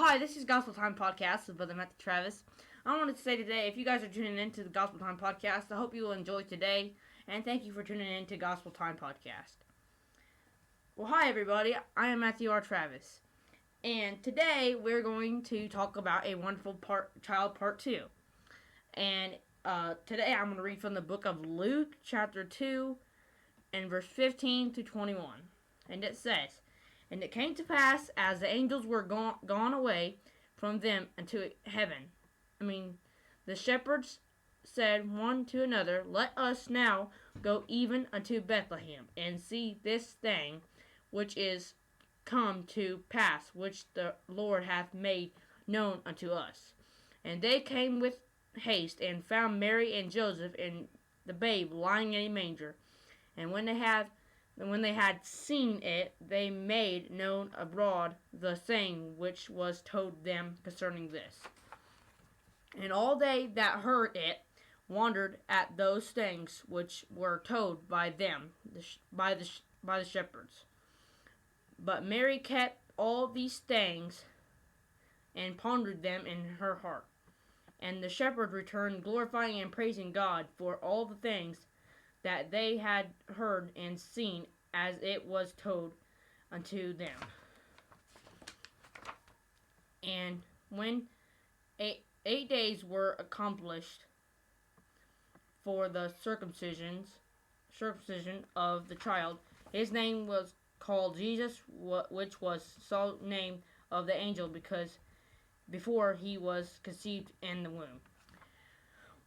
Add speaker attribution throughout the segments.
Speaker 1: hi, this is Gospel Time Podcast with Brother Matthew Travis. I wanted to say today, if you guys are tuning into the Gospel Time Podcast, I hope you will enjoy today, and thank you for tuning in to Gospel Time Podcast. Well, hi everybody, I am Matthew R. Travis, and today we're going to talk about A Wonderful Child Part 2. And today I'm going to read from the book of Luke, chapter 2, and verse 15 to 21. And it says, "And it came to pass, as the angels were gone away from them into heaven, the shepherds said one to another, Let us now go even unto Bethlehem, and see this thing which is come to pass, which the Lord hath made known unto us. And they came with haste, and found Mary and Joseph and the babe lying in a manger. And when they had seen it, they made known abroad the thing which was told them concerning this. And all they that heard it wondered at those things which were told by them, by the shepherds. But Mary kept all these things, and pondered them in her heart. And the shepherds returned, glorifying and praising God for all the things that they had heard and seen, as it was told unto them. And when 8 days were accomplished for the circumcision of the child, his name was called Jesus, which was so named of the angel, because before he was conceived in the womb."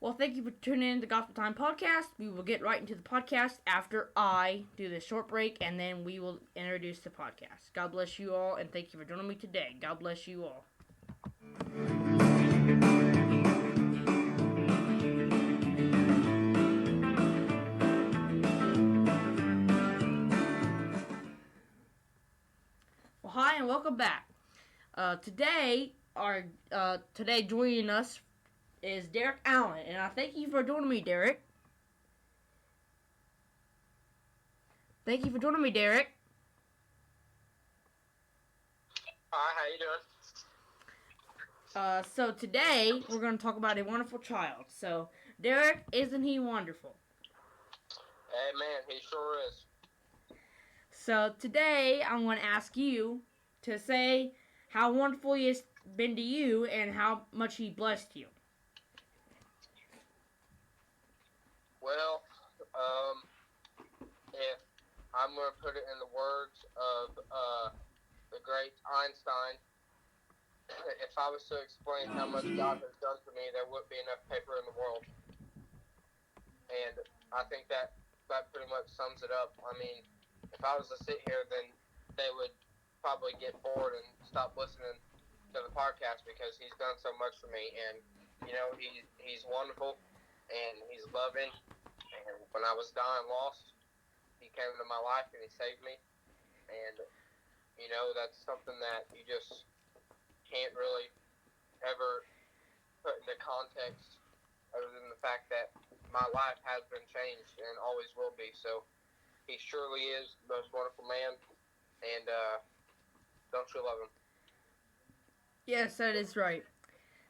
Speaker 1: Well, thank you for tuning in to Gospel Time Podcast. We will get right into the podcast after I do this short break, and then we will introduce the podcast. God bless you all, and thank you for joining me today. God bless you all. Well, hi, and welcome back. Today joining us is Derrick Allen, and I thank you for joining me, Derrick. Thank you for joining me, Derrick.
Speaker 2: Hi, how you doing?
Speaker 1: So today we're going to talk about a wonderful child. So, Derrick, isn't he wonderful?
Speaker 2: Amen, he sure is.
Speaker 1: So today I'm going to ask you to say how wonderful he has been to you and how much he blessed you.
Speaker 2: Well, if I'm going to put it in the words of the great Einstein, if I was to explain how much God has done for me, there wouldn't be enough paper in the world. And I think that pretty much sums it up. I mean, if I was to sit here, then they would probably get bored and stop listening to the podcast, because he's done so much for me. And, you know, he's wonderful, and he's loving. And when I was dying lost, he came into my life and he saved me. And, you know, that's something that you just can't really ever put into context, other than the fact that my life has been changed and always will be. So he surely is the most wonderful man, and don't you love him?
Speaker 1: Yes, that is right.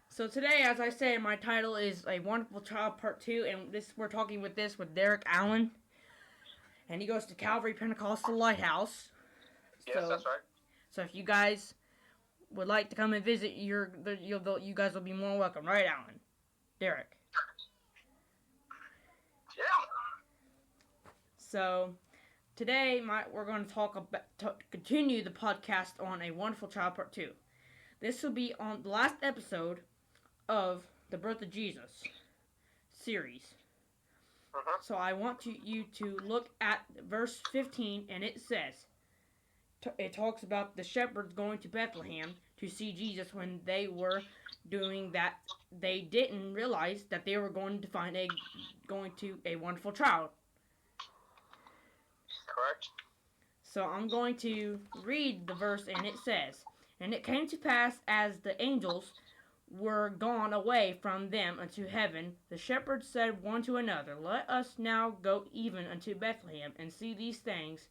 Speaker 1: So today, as I said, my title is A Wonderful Child Part 2, and we're talking with Derrick Allen, and he goes to Calvary Pentecostal Lighthouse.
Speaker 2: Yes, that's right.
Speaker 1: So if you guys would like to come and visit, you guys will be more welcome, right, Allen? Derrick.
Speaker 2: Yeah.
Speaker 1: So today, we're going to continue the podcast on A Wonderful Child Part 2. This will be on the last episode of the Birth of Jesus series. So I want you to look at verse 15, and it says, it talks about the shepherds going to Bethlehem to see Jesus. When they were doing that, they didn't realize that they were going to a wonderful child.
Speaker 2: Correct.
Speaker 1: So I'm going to read the verse, and it says, "And it came to pass, as the angels were gone away from them unto heaven, the shepherds said one to another, Let us now go even unto Bethlehem, and see these things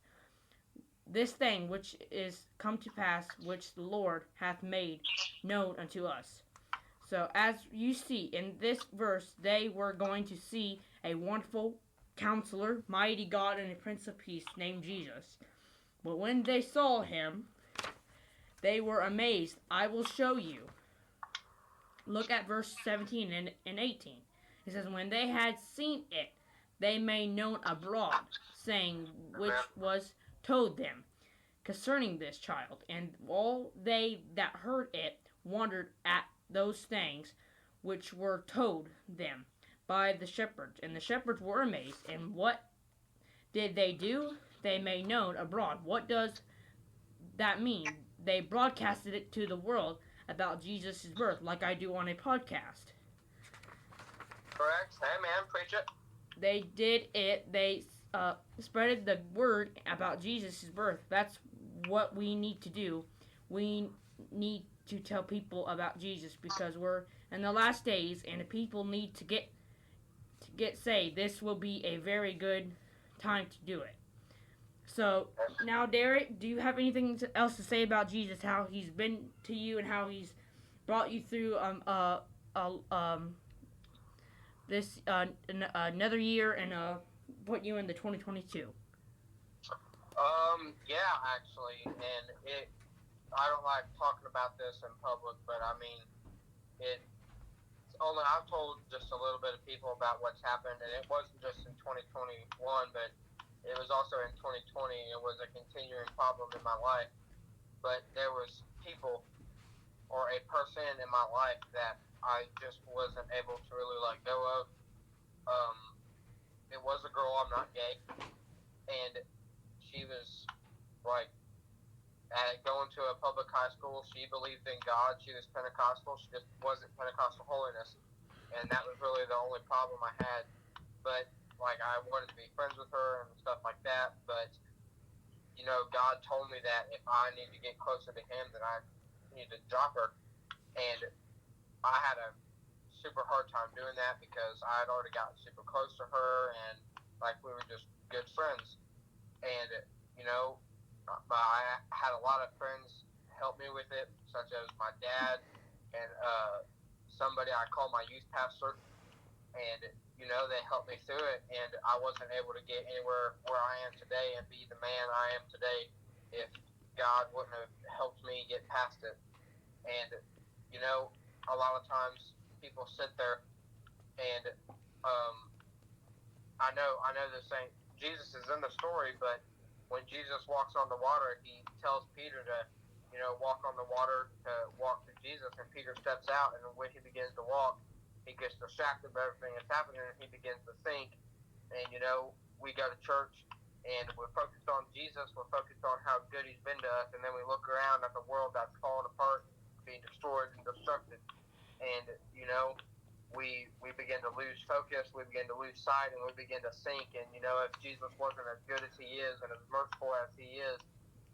Speaker 1: this thing which is come to pass, which the Lord hath made known unto us. So, as you see in this verse, they were going to see a wonderful counselor, mighty God, and a Prince of Peace named Jesus. But when they saw him, they were amazed. I will show you. Look at verse 17 and 18. It says, when they had seen it, they made known abroad, saying which was told them concerning this child. And all they that heard it wondered at those things which were told them by the shepherds. And the shepherds were amazed. And what did they do? They made known abroad. What does that mean? They broadcasted it to the world about Jesus' birth, like I do on a podcast.
Speaker 2: Correct. Hey, man, preach it.
Speaker 1: They did it. They spreaded the word about Jesus' birth. That's what we need to do. We need to tell people about Jesus because we're in the last days, and the people need to get saved. This will be a very good time to do it. So now, Derrick, do you have anything else to say about Jesus? How he's been to you and how he's brought you through this another year and put you into 2022.
Speaker 2: Yeah, actually, and I don't like talking about this in public, but I mean, I've told just a little bit of people about what's happened, and it wasn't just in 2021, but it was also in 2020. It was a continuing problem in my life, but there was people or a person in my life that I just wasn't able to really let go of. It was a girl. I'm not gay, and she was like going to a public high school. She believed in God. She was Pentecostal. She just wasn't Pentecostal holiness, and that was really the only problem I had. But like, I wanted to be friends with her and stuff like that. But you know, God told me that if I need to get closer to Him, that I need to drop her, and I had a super hard time doing that because I had already gotten super close to her, and like we were just good friends. And you know, I had a lot of friends help me with it, such as my dad and somebody I call my youth pastor, and you know, they helped me through it. And I wasn't able to get anywhere where I am today and be the man I am today if God wouldn't have helped me get past it. And you know, a lot of times people sit there and I know they're saying Jesus is in the story, but when Jesus walks on the water, he tells Peter to, you know, walk on the water to walk to Jesus, and Peter steps out, and when he begins to walk, he gets distracted by everything that's happening, and he begins to think. And you know, we go to church and we're focused on Jesus, we're focused on how good he's been to us, and then we look around at the world that's falling apart, being destroyed and destructed. And you know, we begin to lose focus, we begin to lose sight, and we begin to sink. And you know, if Jesus wasn't as good as he is and as merciful as he is,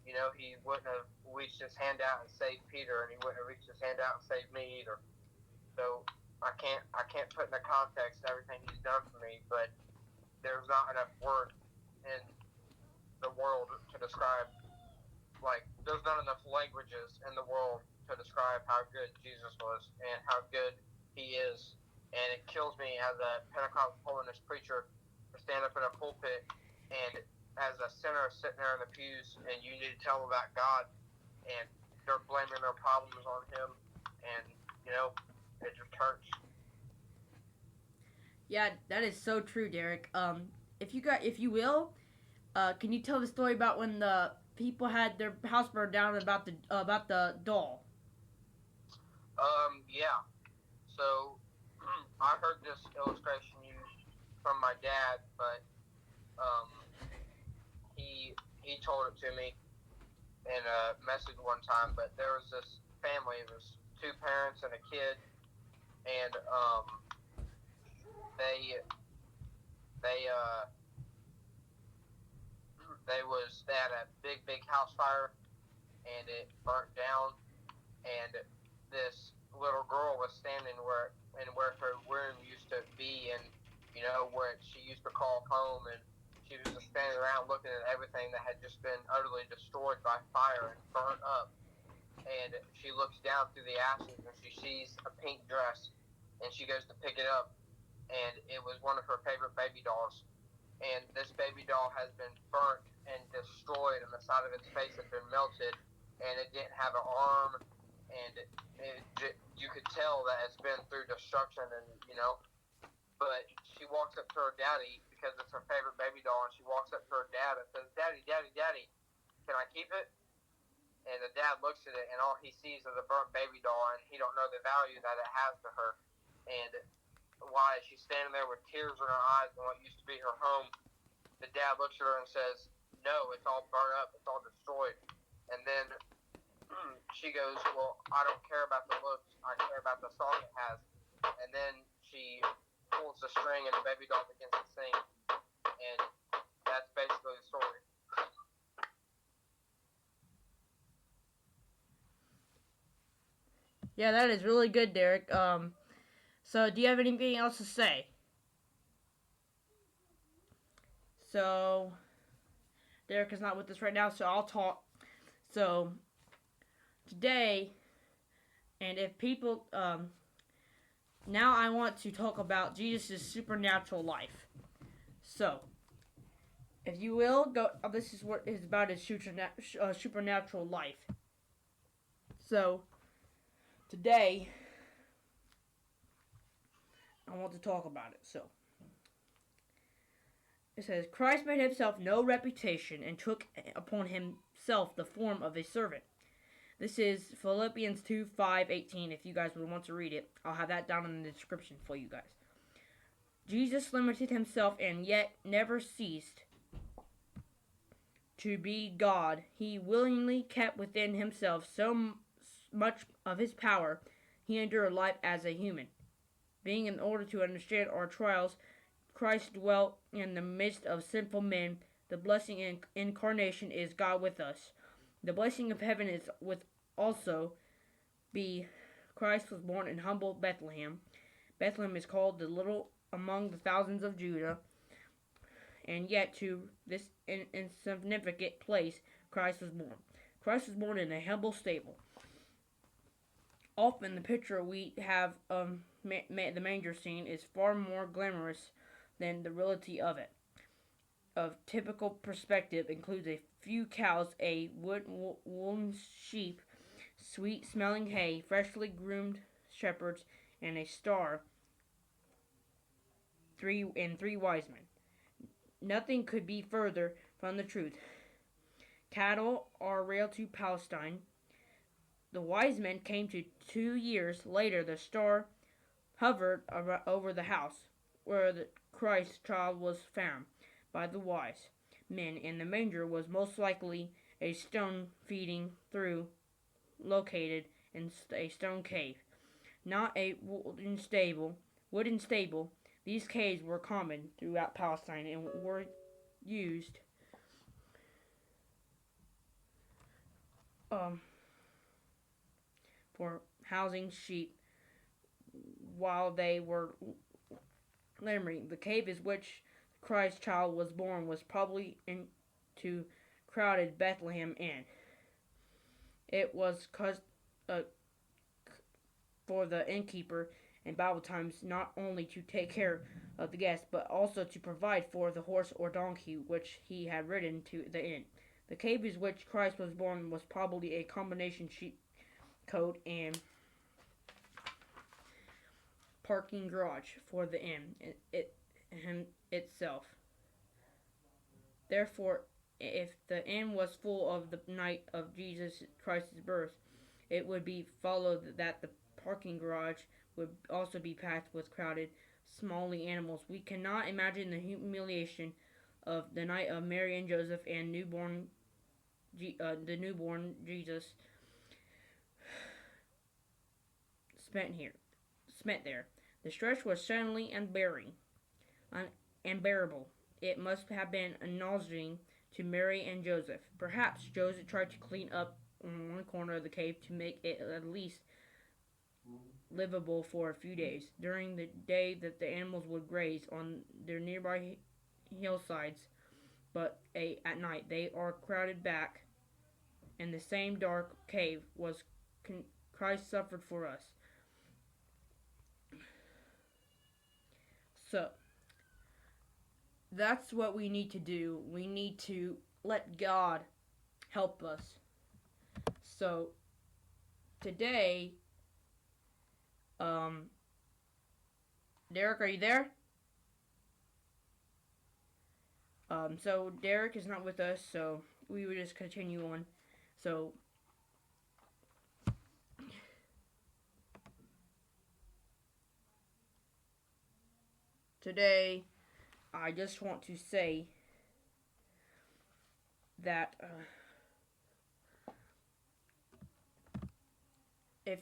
Speaker 2: you know, he wouldn't have reached his hand out and saved Peter, and he wouldn't have reached his hand out and saved me either. So I can't put into context everything he's done for me, but there's not enough words in the world to describe, like, there's not enough languages in the world to describe how good Jesus was and how good he is. And it kills me as a Pentecostal holiness preacher to stand up in a pulpit and as a sinner sitting there in the pews, and you need to tell them about God, and they're blaming their problems on him, and you know, it just hurts.
Speaker 1: Yeah, that is so true, Derrick. If you will, can you tell the story about when the people had their house burned down about the doll?
Speaker 2: Yeah. So I heard this illustration used from my dad, but he told it to me in a message one time. But there was this family. It was two parents and a kid, and they they they had a big house fire, and it burnt down, and this little girl was standing where her room used to be, and you know, where she used to call home, and she was just standing around looking at everything that had just been utterly destroyed by fire and burnt up. And she looks down through the ashes and she sees a pink dress, and she goes to pick it up, and it was one of her favorite baby dolls. And this baby doll has been burnt and destroyed, and the side of its face had been melted, and it didn't have an arm, and you could tell that it's been through destruction, and But she walks up to her daddy because it's her favorite baby doll, and she walks up to her dad and says, "Daddy, Daddy, Daddy, can I keep it?" And the dad looks at it, and all he sees is a burnt baby doll, and he don't know the value that it has to her. And why she's standing there with tears in her eyes in what used to be her home, the dad looks at her and says, "No, it's all burnt up, it's all destroyed." And then she goes, "Well, I don't care about the looks, I care about the song it has." And then she pulls the string and the baby doll begins to sing. And that's basically the story.
Speaker 1: Yeah, that is really good, Derrick. So do you have anything else to say? So Derrick is not with us right now, so I'll talk. So today, and if people, now I want to talk about Jesus' supernatural life. So, if you will, go. This is what is about his supernatural life. So, today, I want to talk about it. So, it says, Christ made himself no reputation and took upon himself the form of a servant. This is Philippians 2:5-18. If you guys would want to read it, I'll have that down in the description for you guys. Jesus limited himself and yet never ceased to be God. He willingly kept within himself so much of his power, he endured life as a human. Being in order to understand our trials, Christ dwelt in the midst of sinful men. The blessing in incarnation is God with us. The blessing of heaven is with also be Christ was born in humble Bethlehem. Bethlehem is called the little among the thousands of Judah, and yet to this insignificant place Christ was born. Christ was born in a humble stable. Often the picture we have of the manger scene is far more glamorous than the reality of it. Of typical perspective includes a few cows, a woolen sheep, sweet-smelling hay, freshly groomed shepherds, and a star. Three wise men. Nothing could be further from the truth. Cattle are railed to Palestine. The wise men came to 2 years later. The star hovered over the house where the Christ child was found by the wise men, and the manger was most likely a stone feeding through located in a stone cave, not a wooden stable. These caves were common throughout Palestine and were used for housing sheep while they were lambing. The cave in which Christ's child was born was probably into crowded Bethlehem Inn. It was for the innkeeper in Bible times not only to take care of the guests, but also to provide for the horse or donkey which he had ridden to the inn. The cave in which Christ was born was probably a combination sheep cote and parking garage for the inn itself. Therefore, if the inn was full of the night of Jesus Christ's birth, it would be followed that the parking garage would also be packed with crowded, smally animals. We cannot imagine the humiliation of the night of Mary and Joseph and the newborn Jesus spent there. The stretch was suddenly unbearable. It must have been nauseating to Mary and Joseph. Perhaps Joseph tried to clean up one corner of the cave to make it at least livable for a few days. During the day that the animals would graze on their nearby hillsides, but at night they are crowded back in the same dark cave was Christ suffered for us. So that's what we need to do. We need to let God help us. So today, Derrick, are you there? So Derrick is not with us, so we will just continue on. So today, I just want to say that if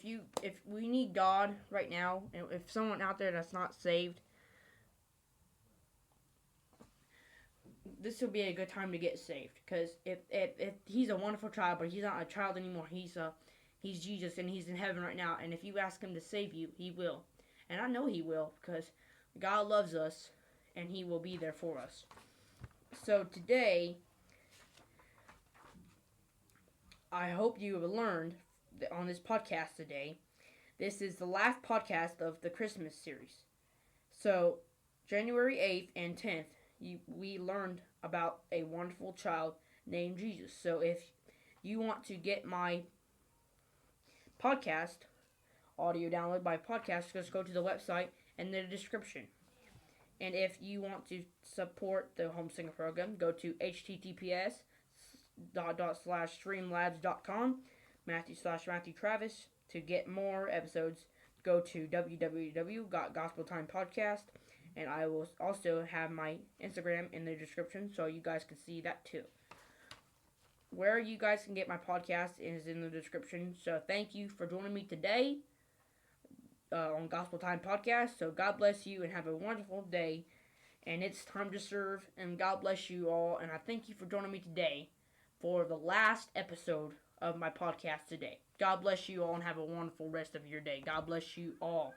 Speaker 1: we need God right now, and if someone out there that's not saved, this will be a good time to get saved. Because if he's a wonderful child, but he's not a child anymore, he's Jesus and he's in heaven right now. And if you ask him to save you, he will. And I know he will, because God loves us and he will be there for us. So today, I hope you have learned on this podcast today. This is the last podcast of the Christmas series. So January 8th and 10th, we learned about a wonderful child named Jesus. So if you want to get my podcast, audio download by podcast, just go to the website and the description. And if you want to support the Home Singer program, go to https://streamlabs.com, Matthew Travis. To get more episodes, go to www.gospeltimepodcast, and I will also have my Instagram in the description so you guys can see that too. Where you guys can get my podcast is in the description. So thank you for joining me today on Gospel Time Podcast. So God bless you and have a wonderful day. And it's time to serve. And God bless you all. And I thank you for joining me today for the last episode of my podcast today. God bless you all and have a wonderful rest of your day. God bless you all.